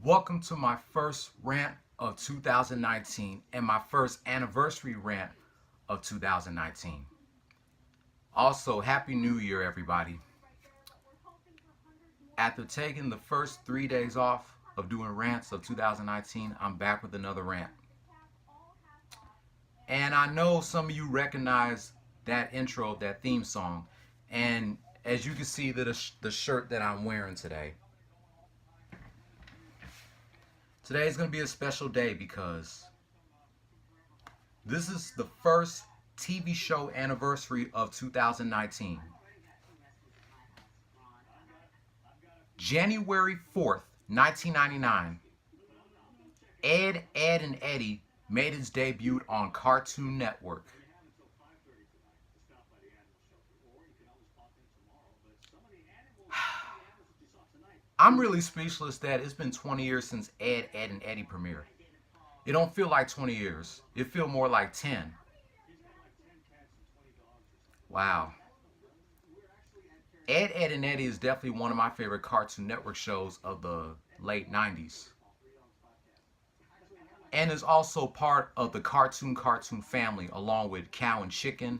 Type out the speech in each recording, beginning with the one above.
Welcome to my first rant of 2019 and my first anniversary rant of 2019. Also, Happy New Year, everybody. After taking the first 3 days off of doing rants of 2019, I'm back with another rant. And I know some of you recognize that intro, that theme song. And as you can see, the shirt that I'm wearing today. Today is going to be a special day because this is the first TV show anniversary of 2019. January 4th, 1999, Ed, and Eddy made its debut on Cartoon Network. I'm really speechless that it's been 20 years since Ed, and Eddy premiered. It don't feel like 20 years. It feel more like 10. Wow. Ed, and Eddy is definitely one of my favorite Cartoon Network shows of the late 90s. And is also part of the Cartoon family along with Cow and Chicken,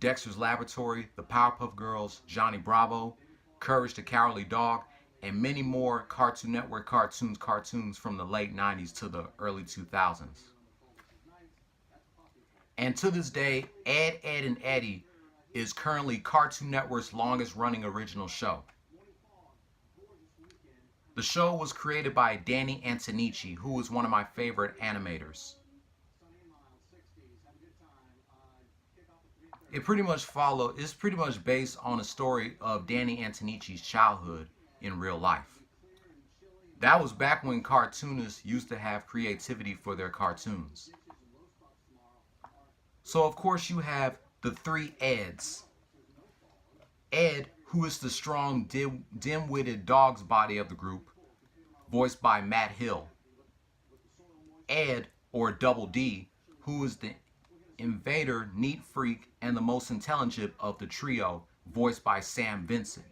Dexter's Laboratory, the Powerpuff Girls, Johnny Bravo, Courage the Cowardly Dog, and many more Cartoon Network cartoons from the late 90s to the early 2000s. And to this day, Ed, and Eddy is currently Cartoon Network's longest running original show. The show was created by Danny Antonici, who is one of my favorite animators. It's pretty much based on a story of Danny Antonici's childhood in real life. That was back when cartoonists used to have creativity for their cartoons. So of course you have the three Eds. Ed, who is the strong, dim-witted dog's body of the group, voiced by Matt Hill. Ed, or Double D, who is the invader, neat freak, and the most intelligent of the trio, voiced by Sam Vincent.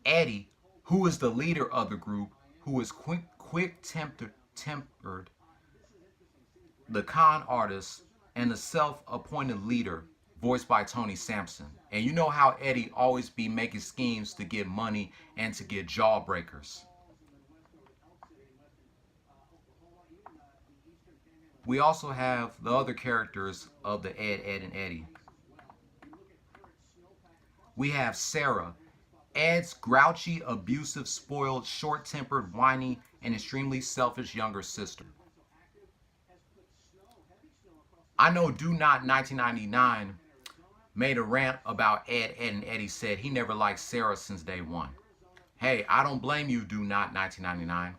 Eddy, who is the leader of the group, who is quick-tempered, the con artist, and the self-appointed leader, voiced by Tony Sampson. And you know how Eddy always be making schemes to get money and to get jawbreakers. We also have the other characters of the Ed, and Eddy. We have Sarah, Ed's grouchy, abusive, spoiled, short-tempered, whiny, and extremely selfish younger sister. I know Do Not 1999 made a rant about Ed, and Eddy said he never liked Sarah since day one. Hey, I don't blame you, Do Not 1999.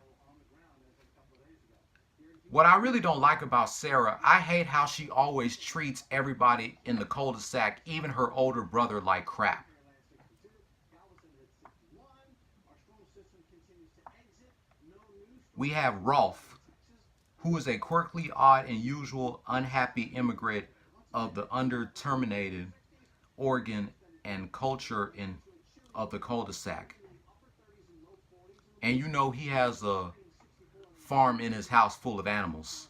What I really don't like about Sarah, I hate how she always treats everybody in the cul-de-sac, even her older brother, like crap. We have Rolf, who is a quirky, odd, and usual unhappy immigrant of the underterminated organ and culture of the cul-de-sac. And you know he has a farm in his house full of animals.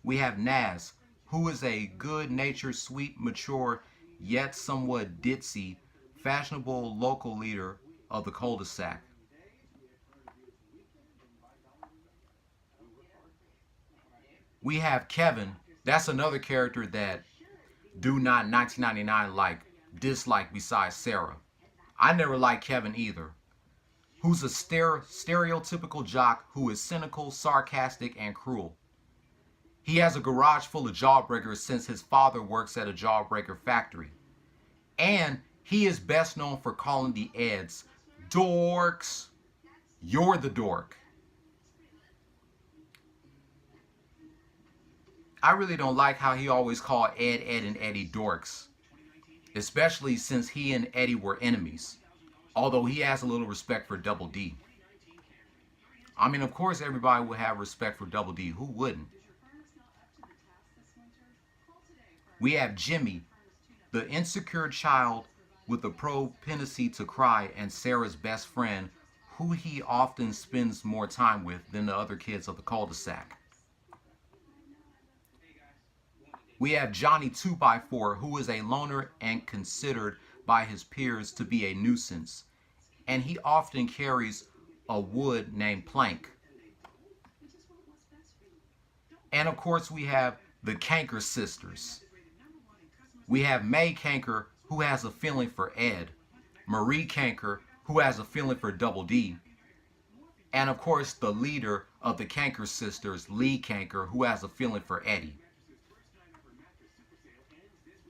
We have Naz, who is a good-natured, sweet, mature, yet somewhat ditzy, fashionable local leader of the cul-de-sac. We have Kevin. That's another character that Do Not 1999 dislike besides Sarah. I never liked Kevin either. Who's a stereotypical jock who is cynical, sarcastic, and cruel. He has a garage full of jawbreakers since his father works at a jawbreaker factory. And he is best known for calling the Eds dorks. You're the dork. I really don't like how he always called Ed, and Eddy dorks, especially since he and Eddy were enemies, although he has a little respect for Double D. I mean, of course everybody would have respect for Double D. Who wouldn't? We have Jimmy, the insecure child with a propensity to cry, and Sarah's best friend, who he often spends more time with than the other kids of the cul-de-sac. We have Johnny 2x4, who is a loner and considered by his peers to be a nuisance, and he often carries a wood named Plank. And of course we have the Kanker sisters. We have May Kanker, who has a feeling for Ed, Marie Kanker, who has a feeling for Double D, and of course the leader of the Kanker sisters, Lee Kanker, who has a feeling for Eddy.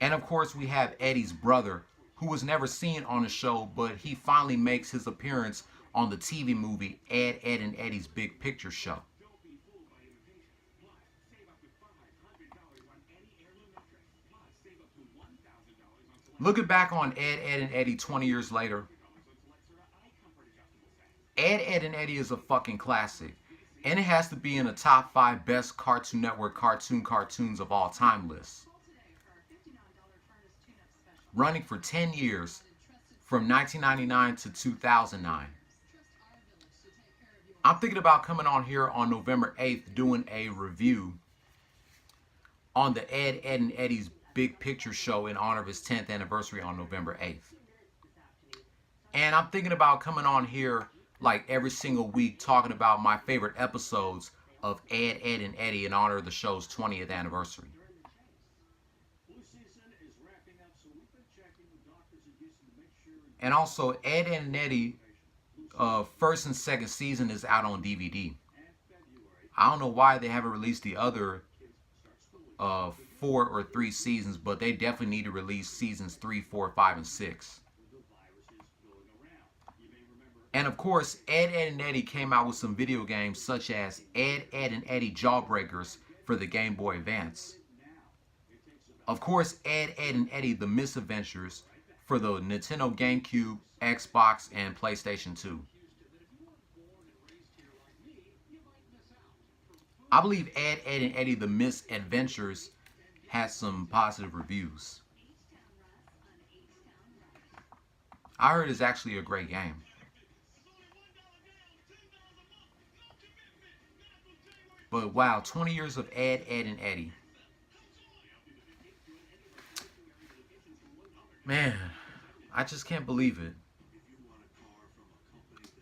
And of course we have Eddy's brother, who was never seen on the show, but he finally makes his appearance on the TV movie Ed, Edd and Eddy's Big Picture Show. Looking back on Ed, Edd and Eddy 20 years later, Ed, Edd and Eddy is a fucking classic. And it has to be in the top 5 best Cartoon Network cartoons of all time list. Running for 10 years, from 1999 to 2009. I'm thinking about coming on here on November 8th doing a review on the Ed, Edd and Eddy's Big Picture Show in honor of his 10th anniversary on November 8th. And I'm thinking about coming on here like every single week talking about my favorite episodes of Ed, Edd and Eddy in honor of the show's 20th anniversary. And also, Ed, Edd and Eddy first and second season is out on DVD. I don't know why they haven't released the other 4 or 3 seasons, but they definitely need to release seasons 3, 4, 5, and 6. And of course, Ed, Edd and Eddy came out with some video games such as Ed, Edd and Eddy Jawbreakers for the Game Boy Advance. Of course, Ed, Edd and Eddy The Misadventures for the Nintendo GameCube, Xbox, and PlayStation 2. I believe Ed, Edd and Eddy The Misadventures has some positive reviews. I heard it's actually a great game. But wow, 20 years of Ed, Edd and Eddy. Man, I just can't believe it.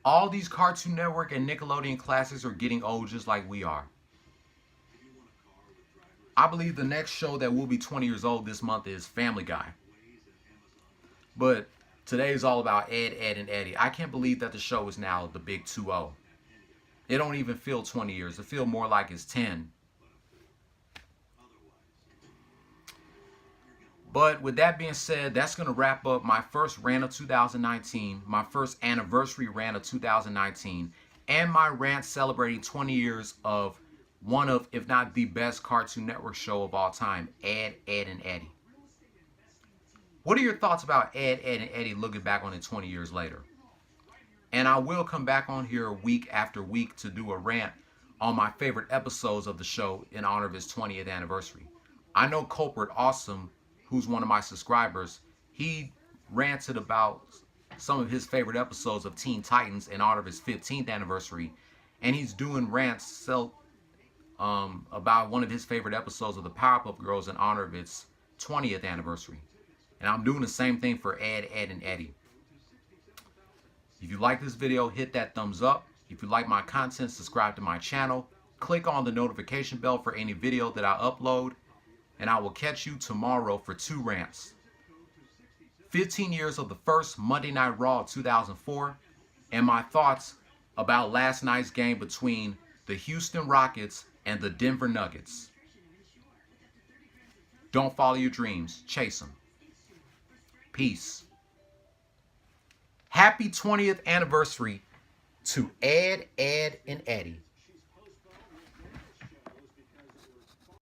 All these Cartoon Network and Nickelodeon classics are getting old just like we are. I believe the next show that will be 20 years old this month is Family Guy. But today is all about Ed, Edd and Eddy. I can't believe that the show is now the Big 2-0. It don't even feel 20 years. It feels more like it's 10. But with that being said, that's going to wrap up my first rant of 2019, my first anniversary rant of 2019, and my rant celebrating 20 years of one of, if not the best Cartoon Network show of all time, Ed, Edd and Eddy. What are your thoughts about Ed, Edd and Eddy looking back on it 20 years later? And I will come back on here week after week to do a rant on my favorite episodes of the show in honor of its 20th anniversary. I know Culprit Awesome, who's one of my subscribers, he ranted about some of his favorite episodes of Teen Titans in honor of his 15th anniversary. And he's doing rants about one of his favorite episodes of the Powerpuff Girls in honor of its 20th anniversary. And I'm doing the same thing for Ed, Edd and Eddy. If you like this video, hit that thumbs up. If you like my content, subscribe to my channel. Click on the notification bell for any video that I upload. And I will catch you tomorrow for 2 rants. 15 years of the first Monday Night Raw 2004. And my thoughts about last night's game between the Houston Rockets and the Denver Nuggets. Don't follow your dreams. Chase them. Peace. Happy 20th anniversary to Ed, Edd and Eddy.